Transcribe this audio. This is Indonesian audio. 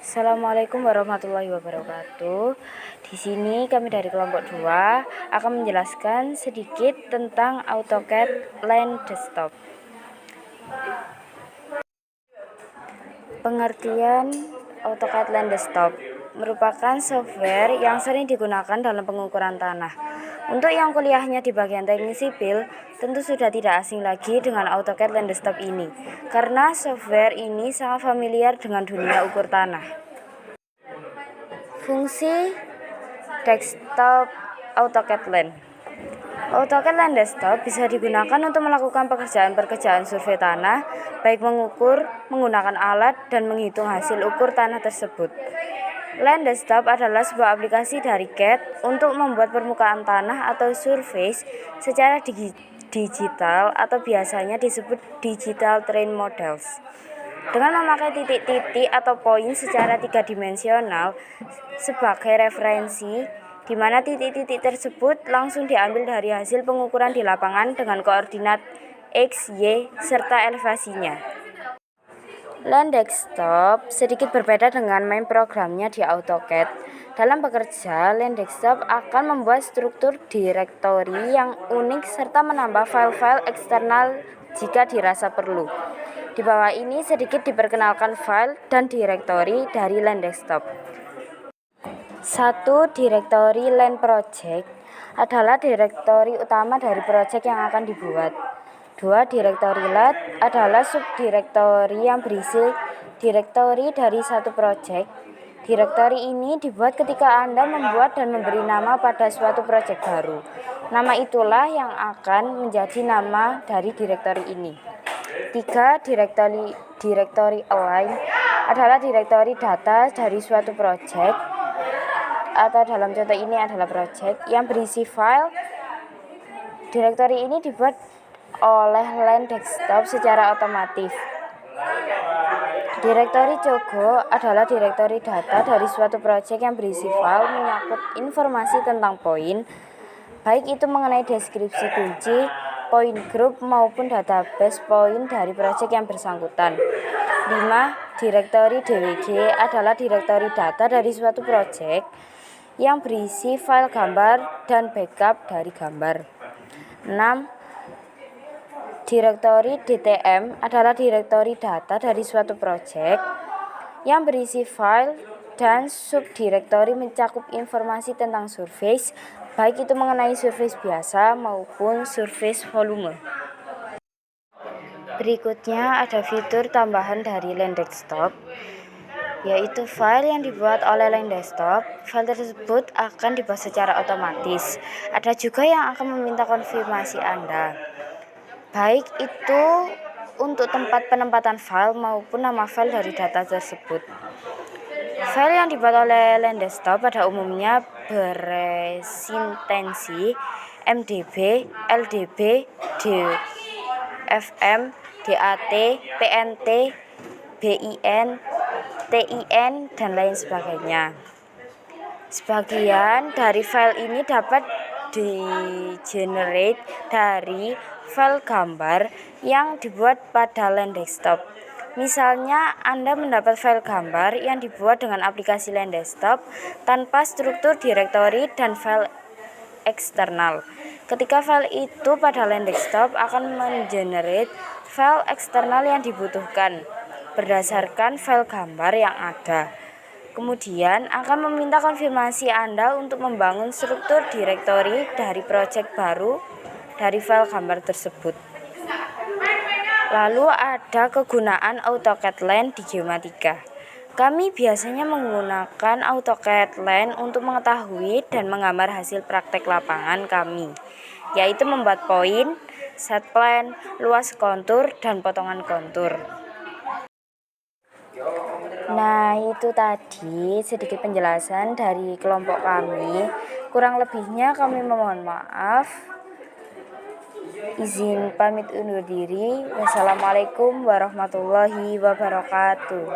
Assalamualaikum warahmatullahi wabarakatuh. Di sini kami dari kelompok 2 akan menjelaskan sedikit tentang AutoCAD Land Desktop. Pengertian AutoCAD Land Desktop merupakan software yang sering digunakan dalam pengukuran tanah. Untuk yang kuliahnya di bagian teknik sipil, tentu sudah tidak asing lagi dengan AutoCAD Land Desktop ini, karena software ini sangat familiar dengan dunia ukur tanah. Fungsi desktop AutoCAD Land. AutoCAD Land Desktop bisa digunakan untuk melakukan pekerjaan-pekerjaan survei tanah, baik mengukur, menggunakan alat, dan menghitung hasil ukur tanah tersebut. Land Desktop adalah sebuah aplikasi dari CAD untuk membuat permukaan tanah atau surface secara digital atau biasanya disebut Digital Terrain Models. Dengan memakai titik-titik atau poin secara tiga-dimensional sebagai referensi, di mana titik-titik tersebut langsung diambil dari hasil pengukuran di lapangan dengan koordinat X, Y, serta elevasinya. Land Desktop sedikit berbeda dengan main programnya di AutoCAD. Dalam bekerja, Land Desktop akan membuat struktur direktori yang unik serta menambah file-file eksternal jika dirasa perlu. Di bawah ini sedikit diperkenalkan file dan direktori dari Land Desktop. 1. Direktori Land Project adalah direktori utama dari proyek yang akan dibuat. 2. Direktori LAT adalah subdirektori yang berisi direktori dari satu proyek. Direktori ini dibuat ketika Anda membuat dan memberi nama pada suatu proyek baru. Nama itulah yang akan menjadi nama dari direktori ini. 3. Direktori Align adalah direktori data dari suatu proyek, atau dalam contoh ini adalah proyek yang berisi file. Direktori ini dibuat oleh Land Desktop secara otomatis. Direktori Cogo adalah direktori data dari suatu proyek yang berisi file menyangkut informasi tentang poin, baik itu mengenai deskripsi kunci, poin grup maupun database poin dari proyek yang bersangkutan. 5. Direktori DWG adalah direktori data dari suatu proyek yang berisi file gambar dan backup dari gambar. 6. Direktori DTM adalah direktori data dari suatu proyek yang berisi file dan subdirektori mencakup informasi tentang surface, baik itu mengenai surface biasa maupun surface volume. Berikutnya ada fitur tambahan dari Land Desktop, yaitu file yang dibuat oleh Land Desktop. File tersebut akan dibuat secara otomatis. Ada juga yang akan meminta konfirmasi Anda, baik itu untuk tempat penempatan file maupun nama file dari data tersebut. File yang dibuat oleh Land Desktop pada umumnya beresintensi MDB, LDB, DFM, DAT, PNT, BIN, TIN, dan lain sebagainya. Sebagian dari file ini dapat di-generate dari file gambar yang dibuat pada Land Desktop. Misalnya, Anda mendapat file gambar yang dibuat dengan aplikasi Land Desktop tanpa struktur direktori dan file eksternal. Ketika file itu pada Land Desktop akan mengenerate file eksternal yang dibutuhkan berdasarkan file gambar yang ada. Kemudian akan meminta konfirmasi Anda untuk membangun struktur direktori dari proyek baru dari file gambar tersebut. Lalu ada kegunaan AutoCAD Land di Geomatika. Kami biasanya menggunakan AutoCAD Land untuk mengetahui dan menggambar hasil praktek lapangan kami, yaitu membuat poin, set plan, luas kontur, dan potongan kontur. Nah, itu tadi sedikit penjelasan dari kelompok kami. Kurang lebihnya kami memohon maaf. Izin pamit undur diri. Wassalamualaikum warahmatullahi wabarakatuh.